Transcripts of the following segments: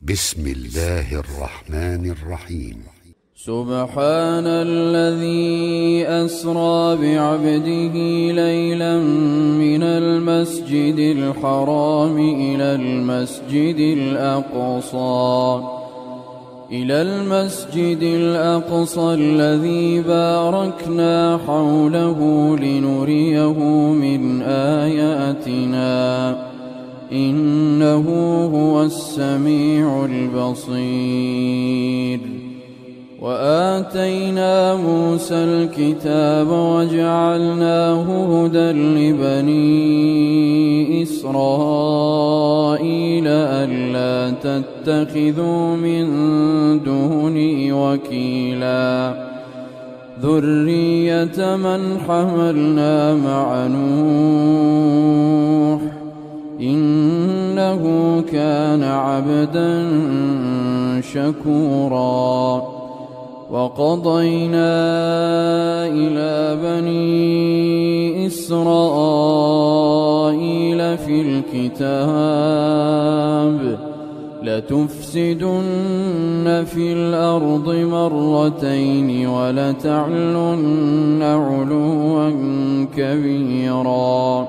بسم الله الرحمن الرحيم. سبحان الذي أسرى بعبده ليلا من المسجد الحرام إلى المسجد الأقصى الذي باركنا حوله لنريه من آياتنا إنه هو السميع البصير. وآتينا موسى الكتاب وجعلناه هدى لبني إسرائيل ألا تتخذوا من دوني وكيلا ذرية من حملنا مع نوح إنه كان عبدا شكورا. وقضينا إلى بني إسرائيل في الكتاب لتفسدن في الأرض مرتين ولتعلن علوا كبيرا.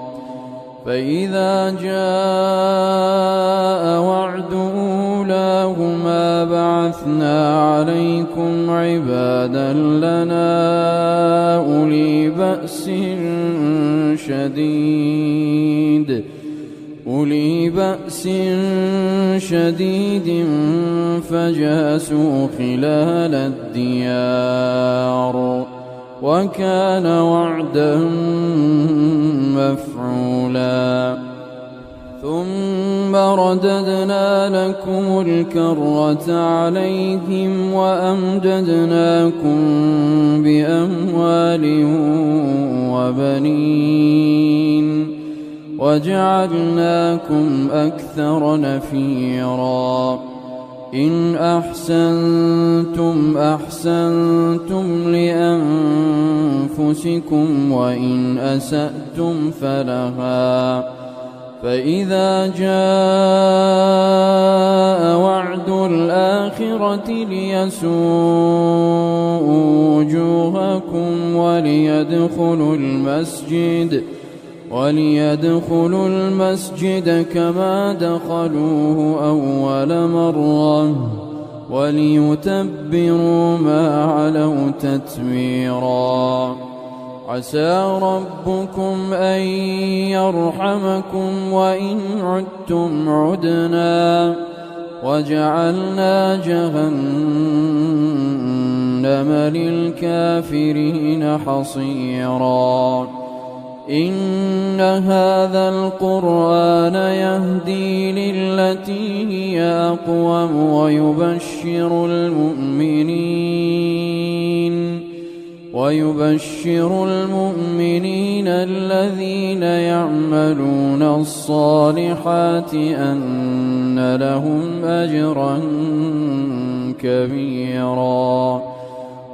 فإذا جاء وعد أولاهما بعثنا عليكم عبادا لنا أولي بأس شديد فجاسوا خلال الديار وكان وعدا مفعولا. ثم رددنا لكم الكرة عليهم وأمددناكم بأموال وبنين وجعلناكم أكثر نفيرا. إن أحسنتم أحسنتم لأنفسكم وإن أسأتم فلها. فإذا جاء وعد الآخرة ليسوءوا وجوهكم وليدخلوا المسجد كما دخلوه أول مرة وليتبروا ما علوا تتبيرا. عسى ربكم أن يرحمكم وإن عدتم عدنا وجعلنا جهنم للكافرين حصيرا. إن هذا القرآن يهدي للتي هي أقوم ويبشر المؤمنين الذين يعملون الصالحات أن لهم أجرا كبيرا.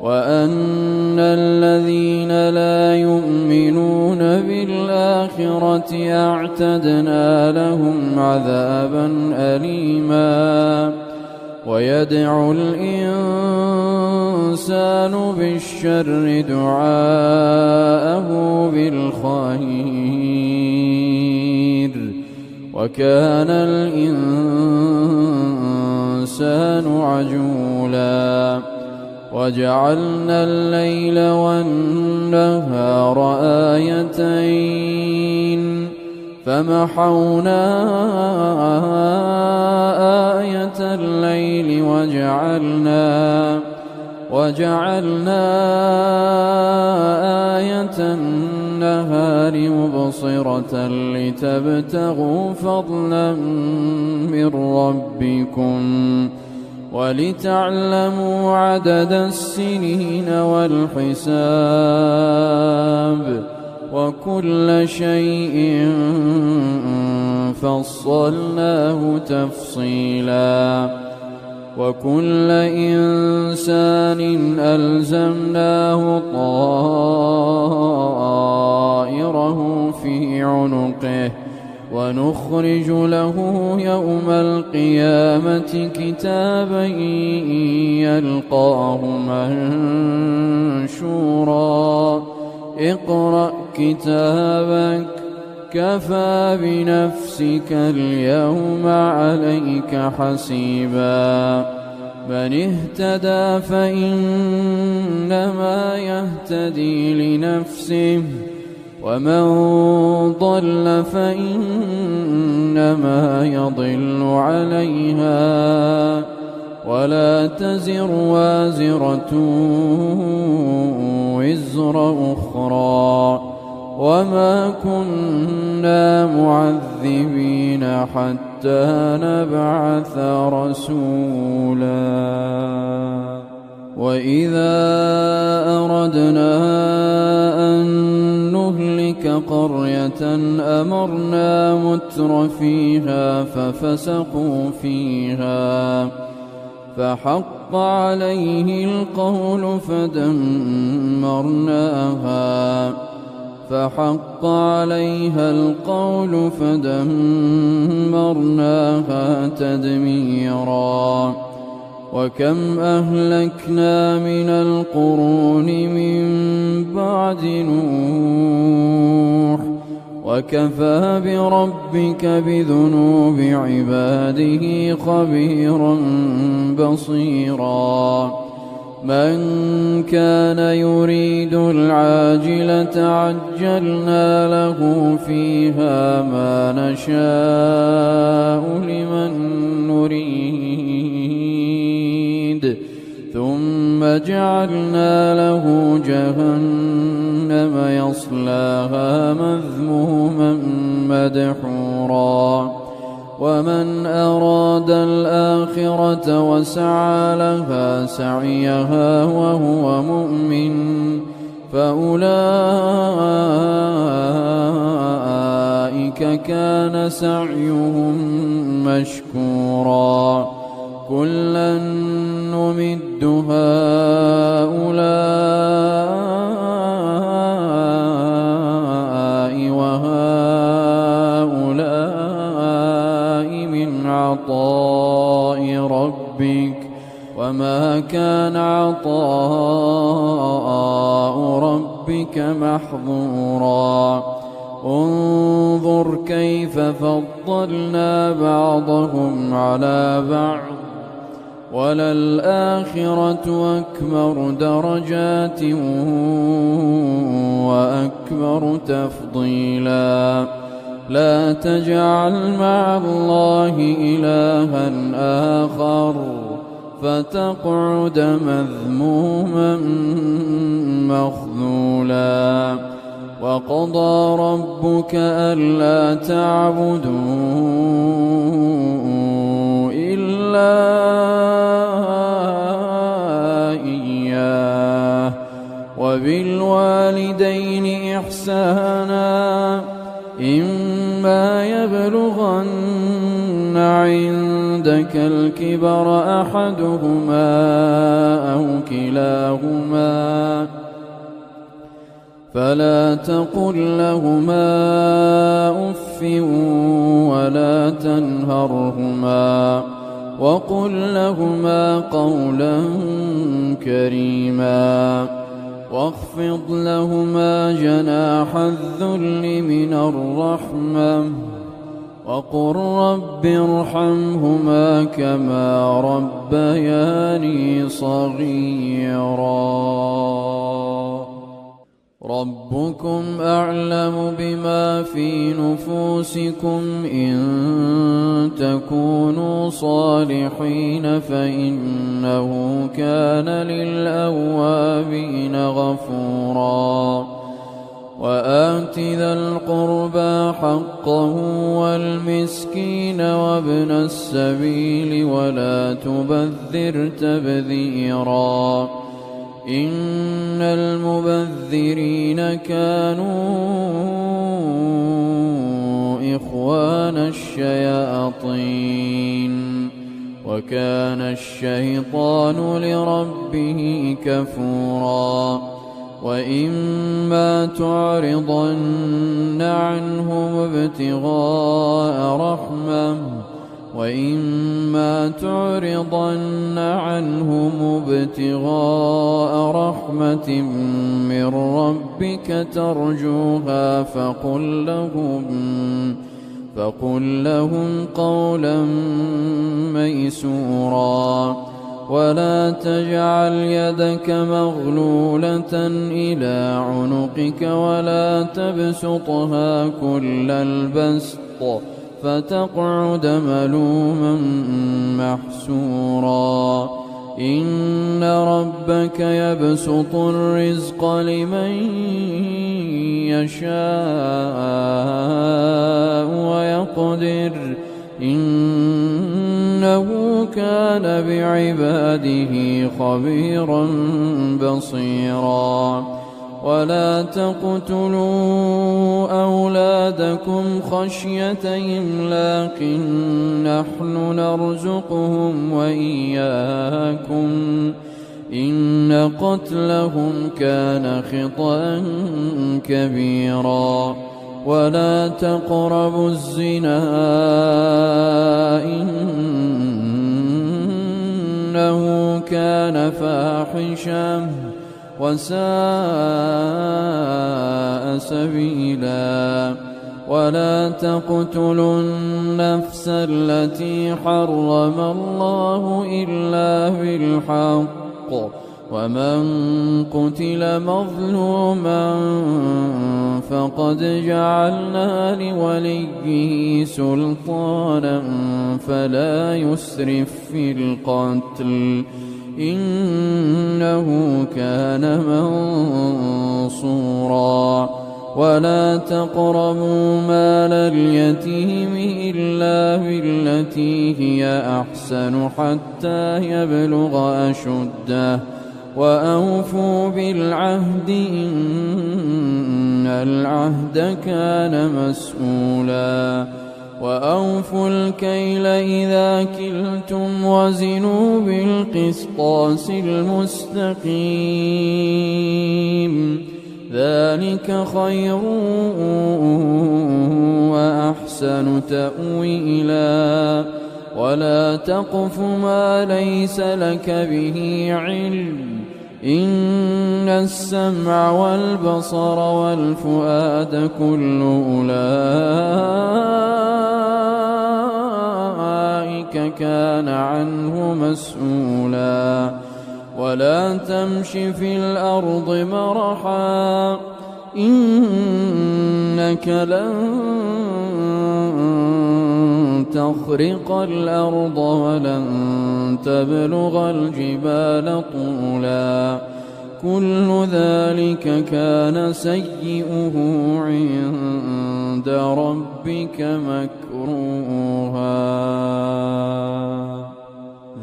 وأن الذين لا يؤمنون بالآخرة أعتدنا لهم عذابا أليما. ويدعو الإنسان بالشر دعاءه بالخير وكان الإنسان عجولا. وجعلنا الليل والنهار آيتين فمحونا آية الليل وجعلنا آية النهار مبصرة لتبتغوا فضلا من ربكم ولتعلموا عدد السنين والحساب وكل شيء فصلناه تفصيلا. وكل إنسان ألزمناه طائره في عنقه ونخرج له يوم القيامة كتابا يلقاه منشورا اقرأ كتابك كفى بنفسك اليوم عليك حسيبا من اهتدى فإنما يهتدي لنفسه ومن ضل فإنما يضل عليها ولا تزر وازرة وزر أخرى وما كنا معذبين حتى نبعث رسولا وإذا أردنا أن نهلك قرية أمرنا متر فيها ففسقوا فيها فحق عليه القول فدمرناها تدميرا وكم أهلكنا من القرون من بعد نوح وكفى بربك بذنوب عباده خبيرا بصيرا من كان يريد العاجلة عجلنا له فيها ما نشاء لمن نريد ثم جعلنا له جهنم يصلاها مذموما مدحورا ومن أراد الآخرة وسعى لها سعيها وهو مؤمن فأولئك كان سعيهم مشكورا كلا نمد هؤلاء وهؤلاء من عطاء ربك وما كان عطاء ربك محظورا انظر كيف فضلنا بعضهم على بعض وللآخرة أكبر درجات وأكبر تفضيلا لا تجعل مع الله إلها آخر فتقعد مذموما مخذولا وقضى ربك ألا تعبدوا إلا إياه وبالوالدين إحسانا إما يبلغن عندك الكبر أحدهما أو كلاهما فلا تقل لهما أف ولا تنهرهما وقل لهما قولا كريما واخفض لهما جناح الذل من الرحمة وقل رب ارحمهما كما ربياني صغيرا ربكم أعلم بما في نفوسكم إن تكونوا صالحين فإنه كان للأوابين غفورا وآت ذا القربى حقه والمسكين وابن السبيل ولا تبذر تبذيرا إن المبذرين كانوا إخوان الشياطين وكان الشيطان لربه كفورا وإما تعرضن عنهم ابتغاء رحمة من ربك ترجوها فقل لهم قولا ميسورا. ولا تجعل يدك مغلولة إلى عنقك ولا تبسطها كل البسط فتقعد ملوما محسورا. إن ربك يبسط الرزق لمن يشاء ويقدر إنه كان بعباده خبيرا بصيرا. ولا تقتلوا أولادكم خشية إملاق نحن نرزقهم وإياكم إن قتلهم كان خطأ كبيرا. ولا تقربوا الزنا إنه كان فاحشة وساء سبيلا. ولا تقتلوا النفس التي حرم الله إلا بالحق ومن قتل مظلوما فقد جعلنا لوليه سلطانا فلا يسرف في القتل إنه كان منصورا. ولا تقربوا مال اليتيم إلا بالتي هي أحسن حتى يبلغ أشده وأوفوا بالعهد إن العهد كان مسؤولا. وأوفوا الكيل إذا كلتم وزنوا بالقسطاس المستقيم ذلك خير وأحسن تأويلا. ولا تقف ما ليس لك به علم إن السمع والبصر والفؤاد كل أولئك كان عنه مسؤولا. ولا تمش في الأرض مرحا إنك لن تخرق الأرض ولن تبلغ الجبال طولا كل ذلك كان سيئه عند ربك مكروها.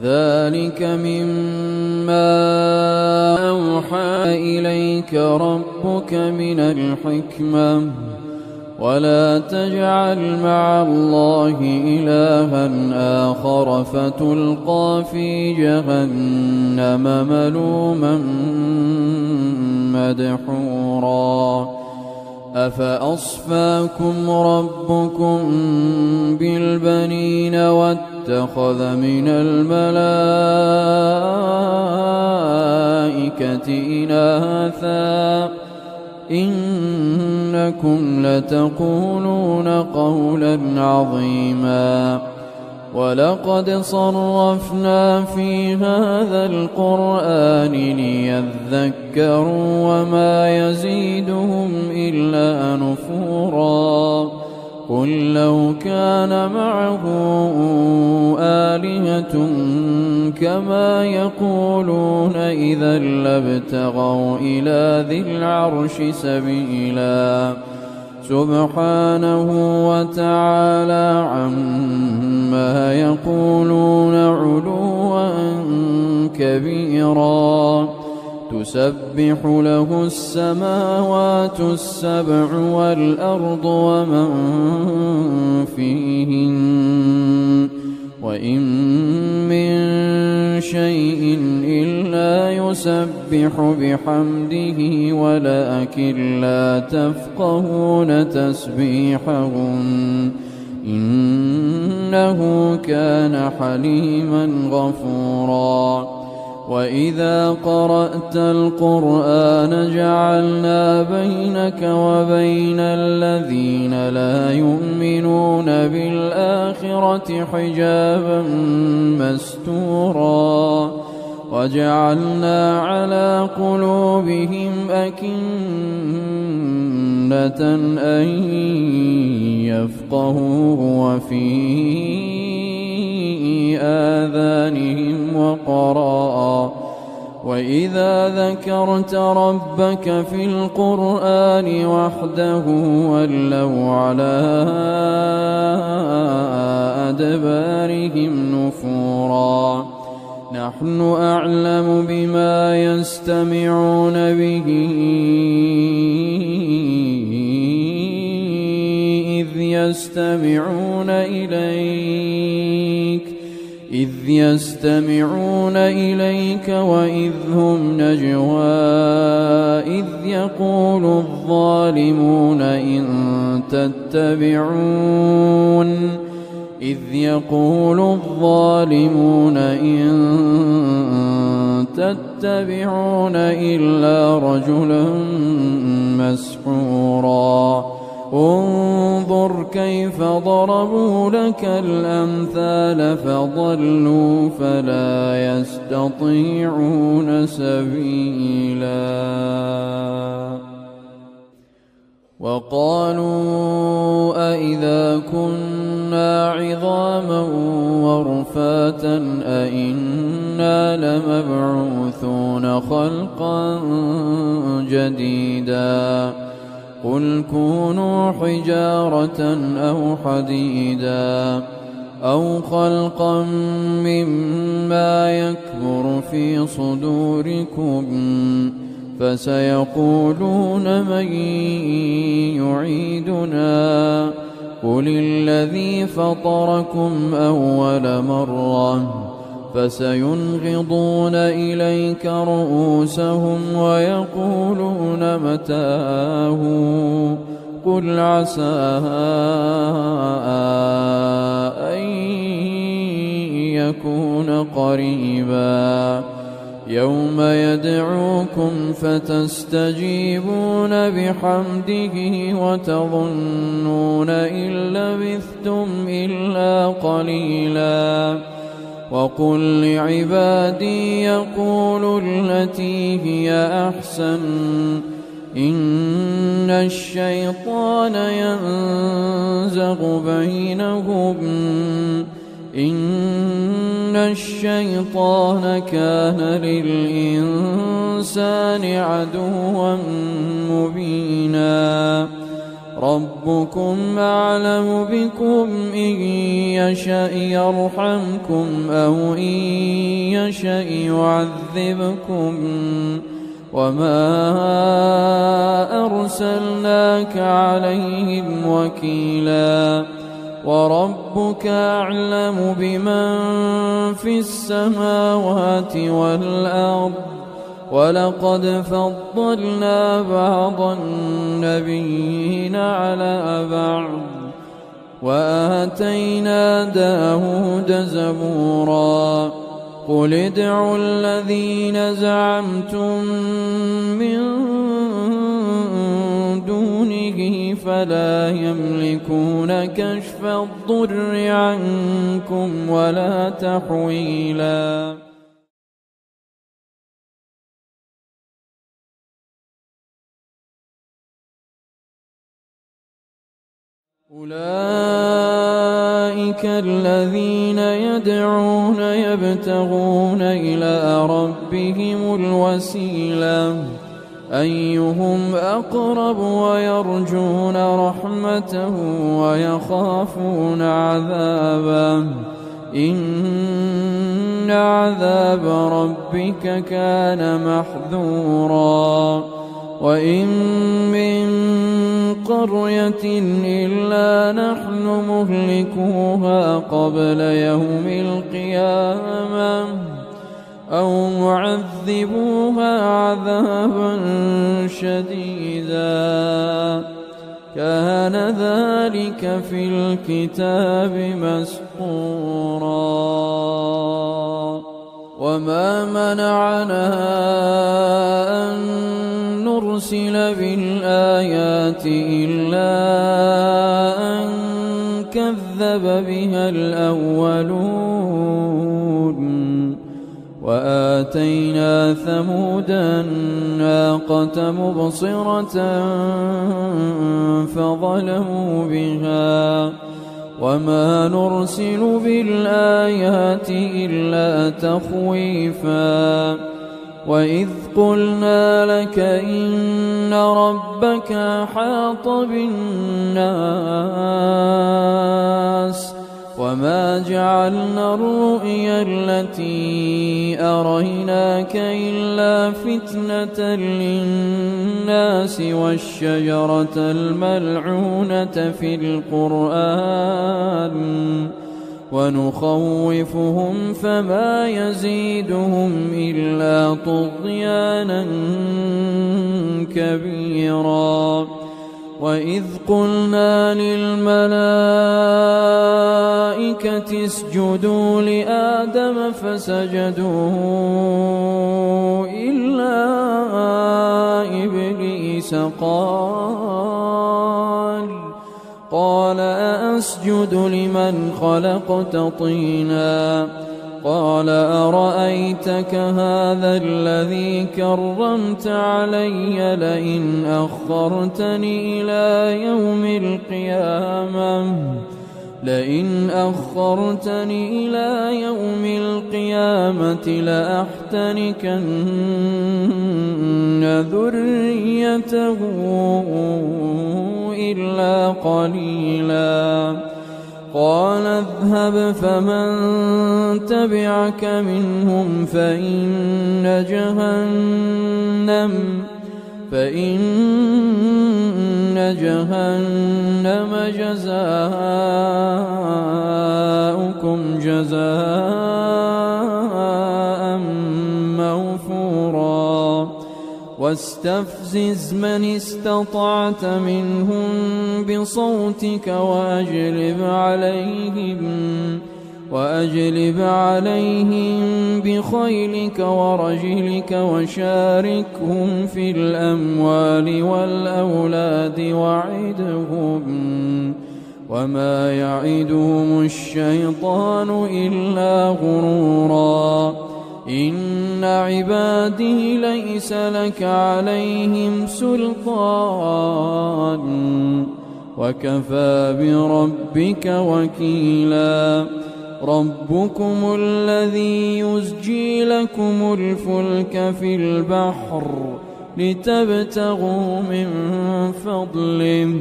ذلك مما أوحى إليك ربك من الحكمة. ولا تجعل مع الله إلها آخر فتلقى في جهنم ملوما مدحورا. أفأصفاكم ربكم بالبنين واتخذ من الملائكة إناثا إنكم لتقولون قولا عظيما. ولقد صرفنا في هذا القرآن ليذكروا وما يزيدهم إلا نفورا. قل لو كان معه آلهة كما يقولون إذا لابتغوا إلى ذي العرش سبيلا. سبحانه وتعالى عما يقولون علوا كبيرا. تسبح له السماوات السبع والأرض ومن فيهن وإن من شيء إلا يسبح يسبح بحمده ولكن لا تفقهون تسبيحهم إنه كان حليما غفورا وإذا قرأت القرآن جعلنا بينك وبين الذين لا يؤمنون بالآخرة حجابا مستورا وجعلنا على قلوبهم أكنة أن يفقهوه وفي آذانهم وقرا وإذا ذكرت ربك في القرآن وحده ولوا على أدبارهم نفورا نحن أعلم بما يستمعون به إذ يستمعون إليك وإذ هم نجوى إذ يقول الظالمون إن تتبعون إلا رجلا مسحورا انظر كيف ضربوا لك الأمثال فضلوا فلا يستطيعون سبيلا وقالوا أئذا كنا عظاما ورفاتا أئنا لمبعوثون خلقا جديدا قل كونوا حجارة أو حديدا أو خلقا مما يكبر في صدوركم فسيقولون من يعيدنا قل الذي فطركم أول مرة فسينغضون إليك رؤوسهم ويقولون متاه قل عسى أن يكون قريبا يوم يدعوكم فتستجيبون بحمده وتظنون إن لبثتم إلا قليلا وقل لعبادي يقولوا التي هي أحسن إن الشيطان ينزغ بينهم إن الشيطان كان للإنسان عدوا مبينا ربكم أعلم بكم إن يشأ يرحمكم أو إن يشأ يعذبكم وما أرسلناك عليهم وكيلا وربك أعلم بمن في السماوات والأرض ولقد فضلنا بعض النبيين على بعض وآتينا داود زبورا قل ادعوا الذين زعمتم من دونه فلا يملكون كشف الضر عنكم ولا تحويلا أولئك الذين يدعون يبتغون إلى ربهم الوسيلة أيهم أقرب ويرجون رحمته ويخافون عذابه إن عذاب ربك كان محذورا وإن من قرية إلا نحن مهلكوها قبل يوم القيامة أو معذبوها عذابا شديدا كان ذلك في الكتاب مسطورا وما منعنا أن نرسل بالآيات إلا أن كذب بها الأولون وآتينا ثمود الناقة مبصرة فظلموا بها وما نرسل بالآيات إلا تخويفا وإذ قلنا لك إن ربك أحاط بالناس وما جعلنا الرؤيا التي أريناك إلا فتنة للناس والشجرة الملعونة في القرآن ونخوفهم فما يزيدهم إلا طغيانا كبيرا وإذ قلنا للملائكة اسجدوا لآدم فسجدوا إلا إبليس قال أأسجد لمن خلقت طينا قال أرأيتك هذا الذي كرمت علي لئن أخرتني إلى يوم القيامة لأحتنكن ذريته إلا قليلا قال اذهب فمن تبعك منهم فإن جهنم جزاؤكم جزاء موفورا واستفزز من استطعت منهم بصوتك وأجلب عليهم بخيلك ورجلك وشاركهم في الأموال والأولاد وعدهم وما يعدهم الشيطان إلا غرورا إن عبادي ليس لك عليهم سلطان وكفى بربك وكيلا ربكم الذي يزجي لكم الفلك في البحر لتبتغوا من فضله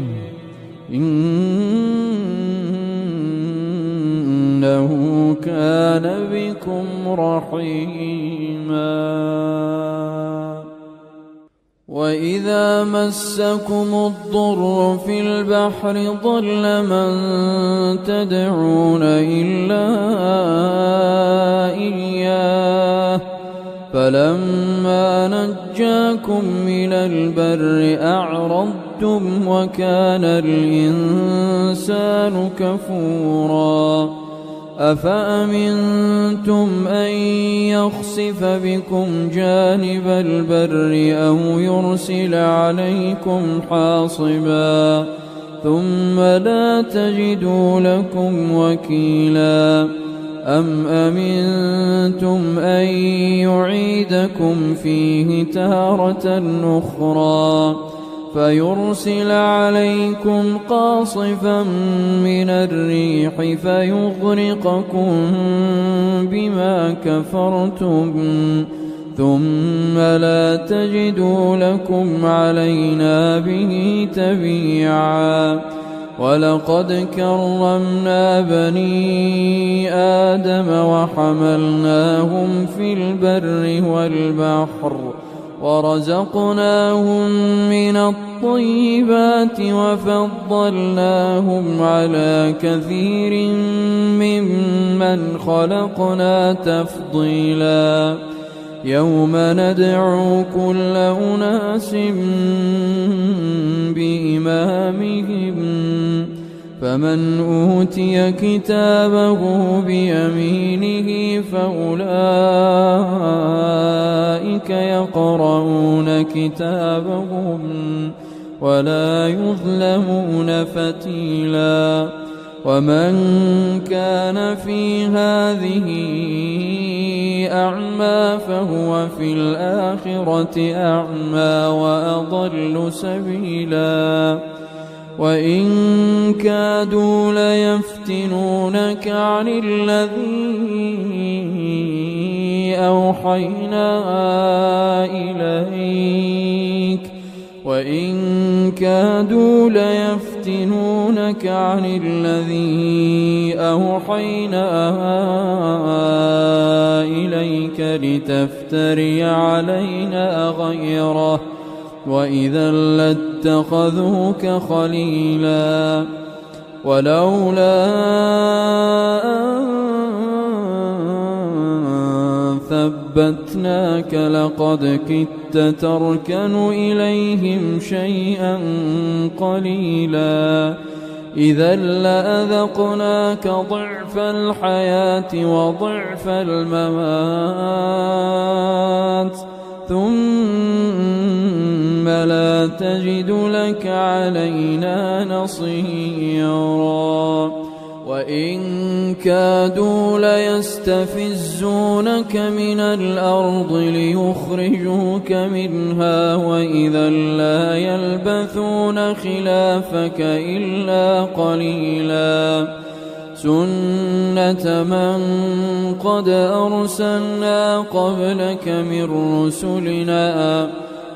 إنه كان بكم رحيما وإذا مسكم الضر في البحر ضل من تدعون إلا إياه فلما نجاكم من البر أعرضتم وكان الإنسان كفورا أفأمنتم أن يخسف بكم جانب البر أو يرسل عليكم حاصبا ثم لا تجدوا لكم وكيلا أم أمنتم أن يعيدكم فيه تارة أخرى فيرسل عليكم قاصفا من الريح فيغرقكم بما كفرتم ثم لا تجدوا لكم علينا به تبيعا ولقد كرمنا بني آدم وحملناهم في البر والبحر ورزقناهم من الطيبات وفضلناهم على كثير ممن خلقنا تفضيلا يوم ندعو كل أناس بإمامهم فمن أوتي كتابه بيمينه فأولئك يقرؤون كتابهم ولا يظلمون فتيلا ومن كان في هذه أعمى فهو في الآخرة أعمى وأضل سبيلا وإن كادوا ليفتنونك عن الذي أوحينا إليك لتفتري علينا غيره وإذا لاتخذوك خليلا ولولا أن ثبتناك لقد كدت تركن إليهم شيئا قليلا إذا لأذقناك ضعف الحياة وضعف الممات ثم لا تجد لك علينا نصيرا وإن كادوا ليستفزونك من الأرض ليخرجوك منها وإذا لا يلبثون خلافك إلا قليلا سنة من قد أرسلنا قبلك من رسلنا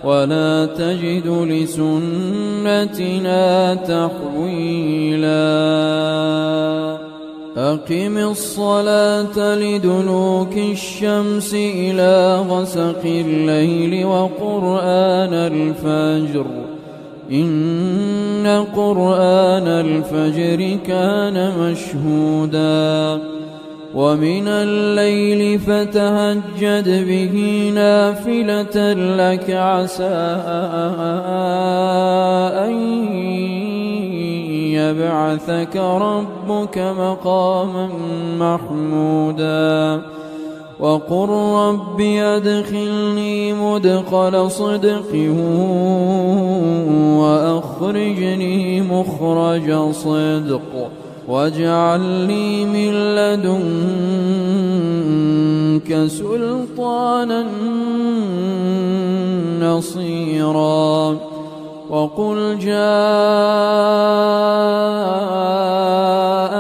ولا تجد لسنتنا تحويلا أقم الصلاة لدلوك الشمس إلى غسق الليل وقرآن الفجر إن قرآن الفجر كان مشهودا ومن الليل فتهجد به نافلة لك عسى أن يبعثك ربك مقاما محمودا وقل رب أدخلني مدخل صدق وأخرجني مخرج صدق واجعل لي من لدنك سلطانا نصيرا وقل جاء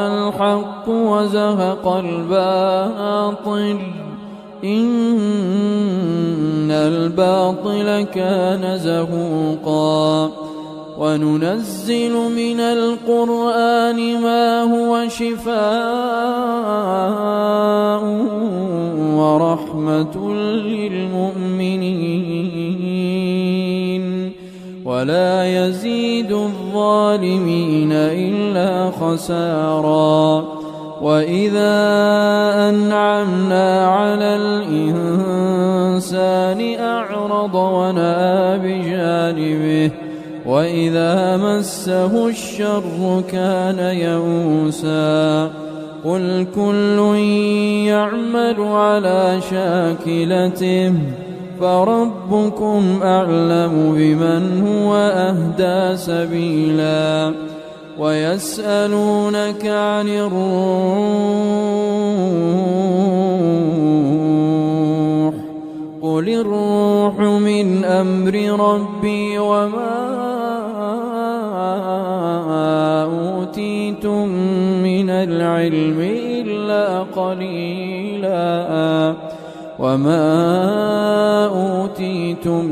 الحق وزهق الباطل إن الباطل كان زهوقا وننزل من القرآن ما هو شفاء ورحمة للمؤمنين ولا يزيد الظالمين إلا خسارا وإذا أنعمنا على الإنسان أعرض ونأى بجانبه وإذا مسه الشر كان يئوسا قل كل يعمل على شاكلته فربكم أعلم بمن هو أهدى سبيلا ويسألونك عن الروح قل الروح من أمر ربي وما أوتيتم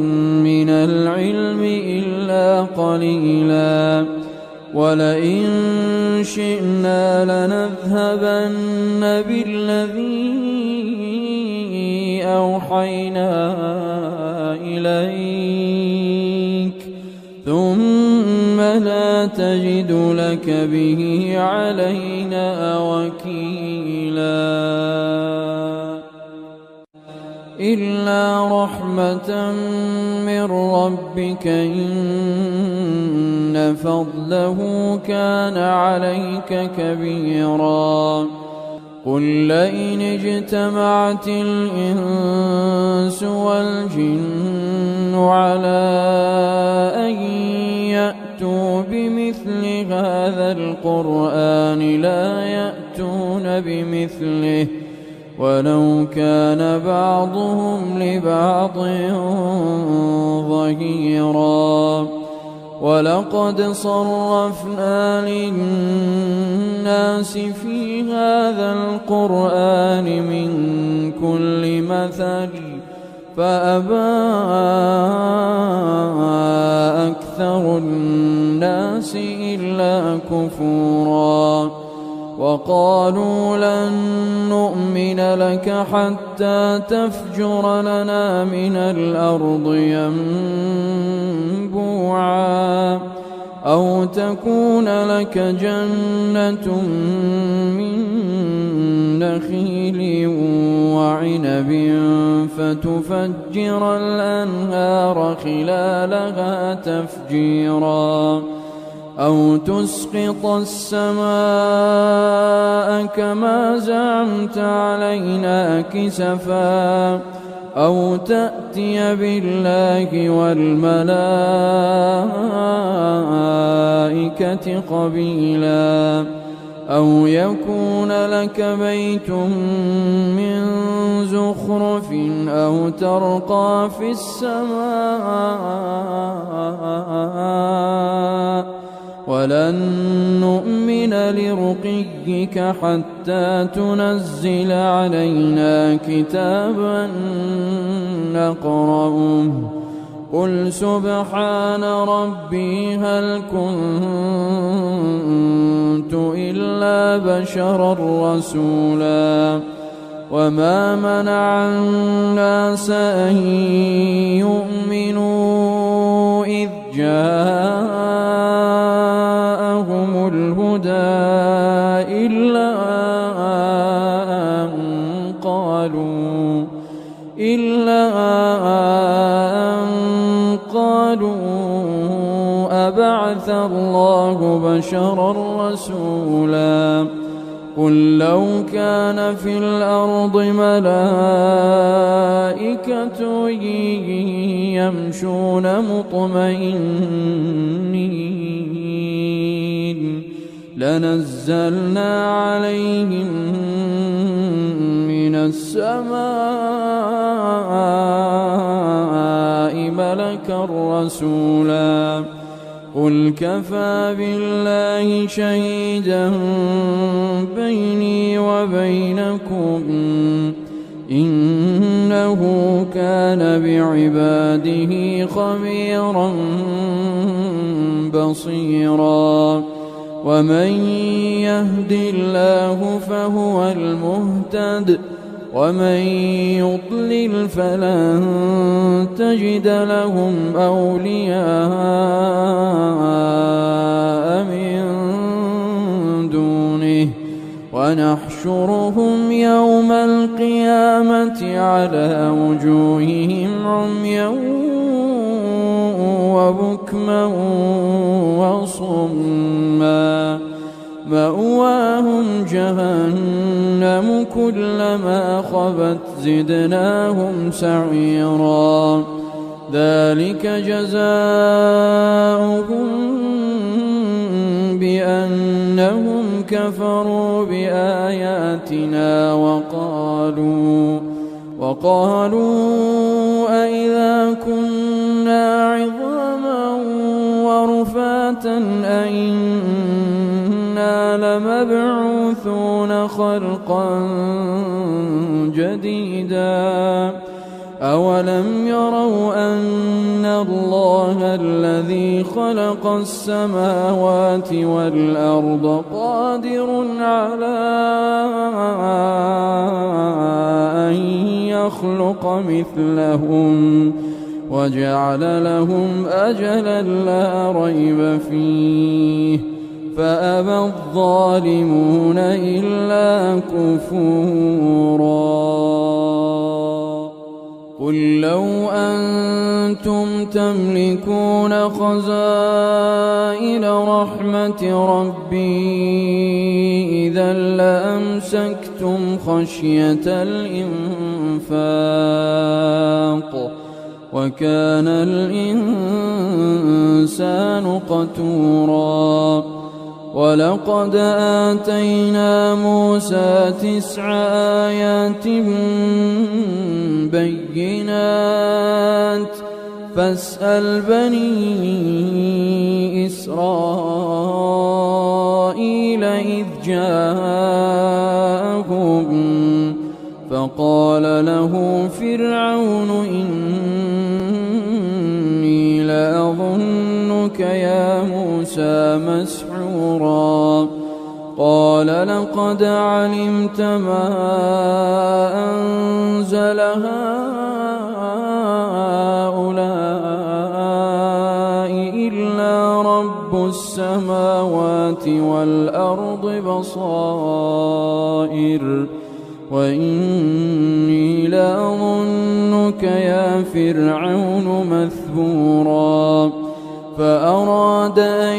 من العلم إلا قليلا ولئن شئنا لنذهبن بالذي أوحينا إليك ثم لا تجد لك به علينا وكيلا إلا رحمة من ربك إن فضله كان عليك كبيرا قل لئن اجتمعت الإنس والجن على أن يأتوا بمثل هذا القرآن لا يأتون بمثله ولو كان بعضهم لبعض ظهيرا ولقد صرفنا للناس في هذا القرآن من كل مثل فأبى أكثر الناس إلا كفورا وقالوا لن نؤمن لك حتى تفجر لنا من الأرض ينبوعا أو تكون لك جنة من نخيل وعنب فتفجر الأنهار خلالها تفجيرا أو تسقط السماء كما زعمت علينا كسفا أو تأتي بالله والملائكة قبيلا أو يكون لك بيت من زخرف أو ترقى في السماء ولن نؤمن لرقيك حتى تنزل علينا كتابا نقرأه قل سبحان ربي هل كنت إلا بشرا رسولا وما منع الناس أن يؤمنوا إذ جاءهم الهدى إلا أن قالوا أبعث الله بشرا رسولا قل لو كان في الأرض ملائكة يمشون مطمئنين لنزلنا عليهم من السماء ملكا رسولا قل كفى بالله شهيدا بيني وبينكم إنه كان بعباده خبيرا بصيرا ومن يهد الله فهو المهتد ومن يضلل فلن تجد لهم أولياء من دونه ونحشرهم يوم القيامة على وجوههم عميا وبكما وصما مأواهم جهنم كلما خبت زدناهم سعيرا ذلك جزاؤهم بأنهم كفروا بآياتنا وقالوا أئذا كنا عظاما ورفاتا أئنا لمبعوثون خلقا جديدا أولم يروا أن الله الذي خلق السماوات والأرض قادر على أن يخلق مثلهم وجعل لهم أجلا لا ريب فيه فأبى الظالمون إلا كفورا. تملكون خزائن رحمة ربي إذا لأمسكتم خشية الإنفاق وكان الإنسان قتورا ولقد آتينا موسى 9 آيات بينات فاسأل بني إسرائيل إذ جاءهم فقال له فرعون إني لأظنك يا موسى مسحورا قال لقد علمت ما أنزل هؤلاء إلا رب السماوات والأرض بصائر وإني لأظنك يا فرعون مثبورا فأراد أن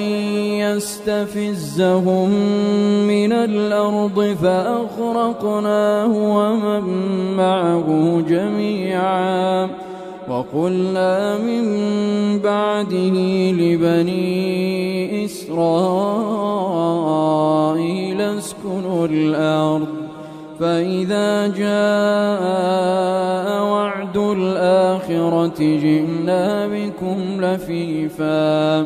يستفزهم من الأرض فأغرقناه ومن معه جميعا وقلنا من بعده لبني إسرائيل اسكنوا الأرض فإذا جاء وعد الآخرة جئنا بكم لفيفا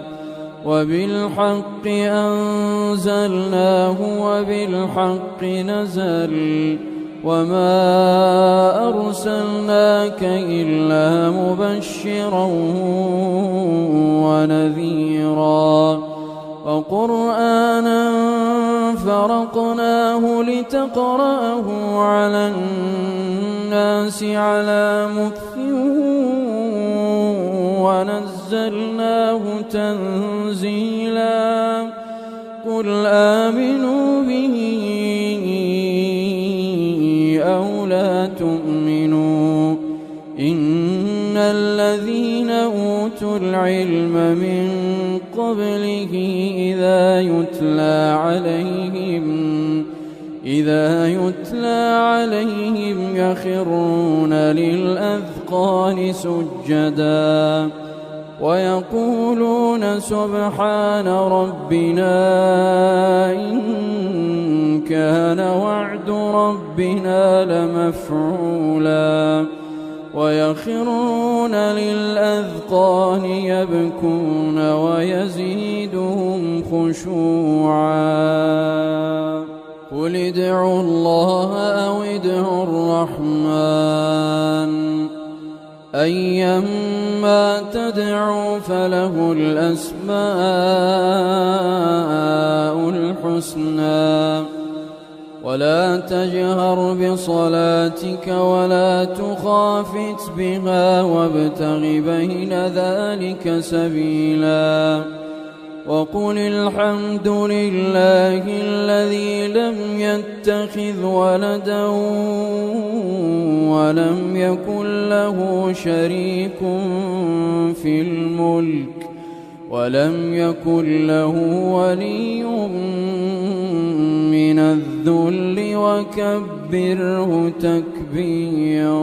وبالحق أنزلناه وبالحق نزل وما أرسلناك إلا مبشرا ونذيرا وقرآنا فرقناه لتقرأه على الناس على مكث ونزلناه تنزيلا قل آمنوا به أو لا تؤمنوا إن الذين أوتوا العلم من قبله إذا يتلى عليهم يخرون للأذقان سجدا ويقولون سبحان ربنا إن كان وعد ربنا لمفعولا ويخرون للأذقان يبكون ويزيدهم خشوعا قل ادعوا الله أو ادعوا الرحمن أيما تدعوا فله الأسماء الحسنى ولا تجهر بصلاتك ولا تخافت بها وابتغ بين ذلك سبيلا وقل الحمد لله الذي لم يتخذ ولدا ولم يكن له شريك في الملك ولم يكن له ولي من الذل وكبره تكبيرا